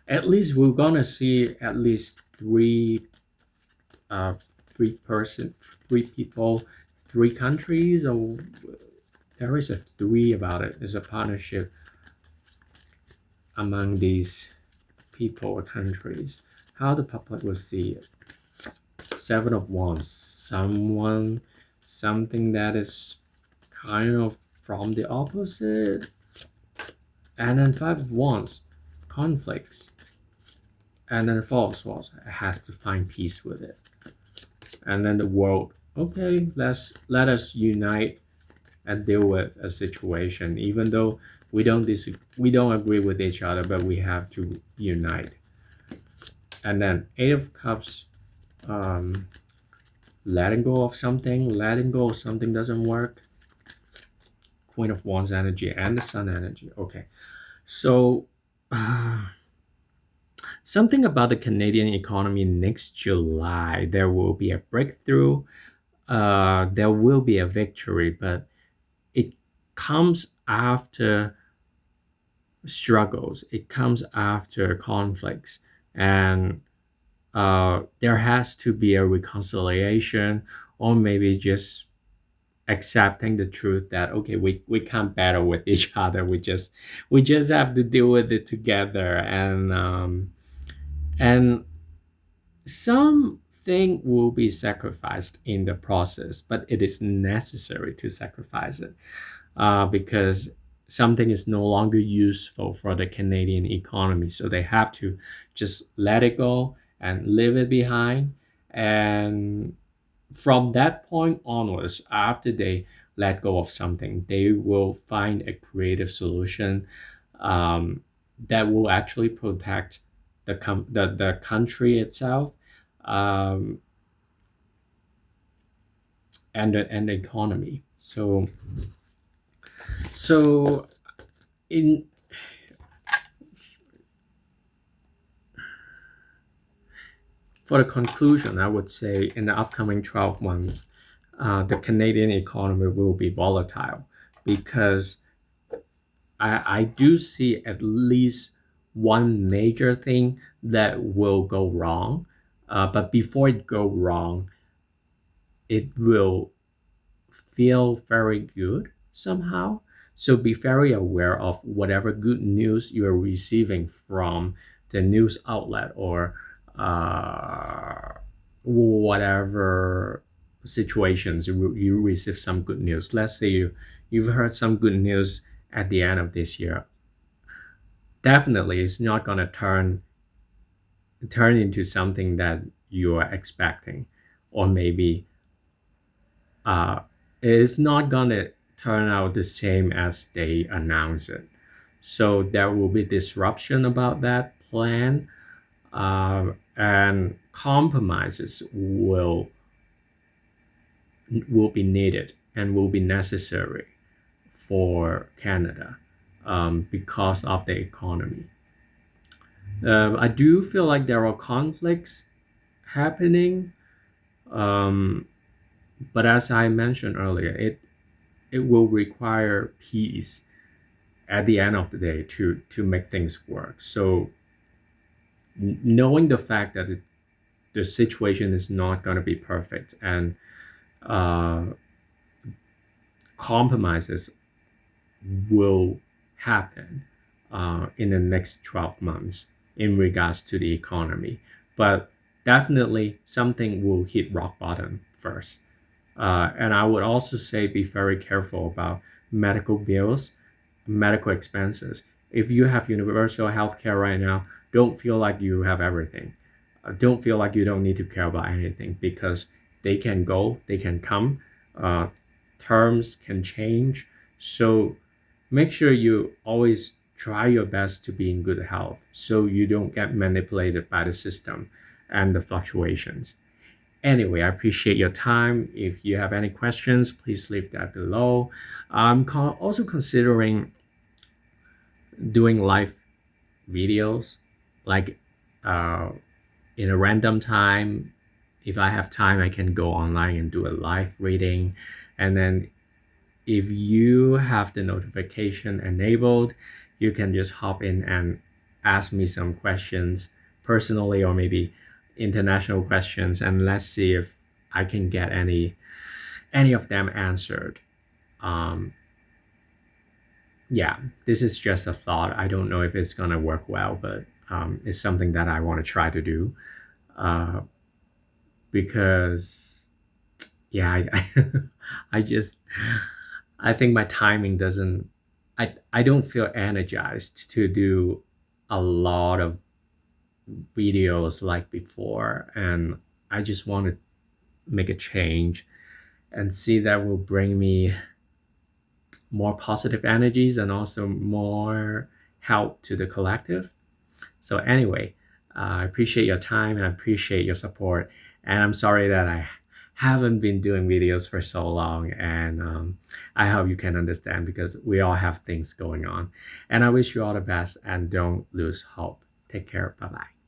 at least we're gonna see at least uh, three people, three countries, or there is a three about it. There's a partnership among these people or countries. How the public will see it. Seven of Wands, something that is kind of from the opposite. And then Five of Wands, conflicts. And then Four of Swords, it has to find peace with it. And then the world, okay, let us unite and deal with a situation, even though we don't agree with each other, but we have to unite. And then Eight of Cups, letting go of something doesn't work. Queen of Wands energy and the Sun energy. Okay, so something about the Canadian economy next July, there will be a breakthrough, there will be a victory, but it comes after struggles, it comes after conflicts, and there has to be a reconciliation, or maybe just accepting the truth that okay, we can't battle with each other, we just have to deal with it together. And something will be sacrificed in the process, but it is necessary to sacrifice it, because something is no longer useful for the Canadian economy. So they have to just let it go and leave it behind. And from that point onwards, after they let go of something, they will find a creative solution, um, that will actually protect the country itself, um, and the economy. So in for the conclusion, I would say in the upcoming 12 months, the Canadian economy will be volatile, because I do see at least one major thing that will go wrong. But before it go wrong, it will feel very good somehow. So be very aware of whatever good news you're receiving from the news outlet, or whatever situations you receive some good news. Let's say you've heard some good news at the end of this year. Definitely it's not going to turn into something that you are expecting, or maybe uh, it's not gonna turn out the same as they announce it. So there will be disruption about that plan, and compromises will be needed and will be necessary for Canada, because of the economy. I do feel like there are conflicts happening, um, but as I mentioned earlier, it will require peace at the end of the day to make things work. So knowing the fact that the situation is not going to be perfect, and uh, compromises will happen in the next 12 months in regards to the economy, but definitely something will hit rock bottom first. And I would also say be very careful about medical bills, medical expenses. If you have universal health care right now, don't feel like you have everything. Don't feel like you don't need to care about anything, because they can go, they can come, uh, terms can change. So make sure you always try your best to be in good health, so you don't get manipulated by the system and the fluctuations. Anyway, I appreciate your time. If you have any questions, please leave that below. I'm also considering doing live videos, like uh, in a random time. If I have time, I can go online and do a live reading. And then if you have the notification enabled, you can just hop in and ask me some questions personally, or maybe international questions, and let's see if I can get any of them answered. Um, yeah, this is just a thought. I don't know if it's gonna work well, but it's something that I want to try to do, uh, because yeah, I just I think my timing doesn't. I don't feel energized to do a lot of videos like before, and I just want to make a change and see that will bring me more positive energies and also more help to the collective. So anyway, I appreciate your time and I appreciate your support. And I'm sorry that I haven't been doing videos for so long. And I hope you can understand, because we all have things going on. And I wish you all the best, and don't lose hope. Take care. Bye bye.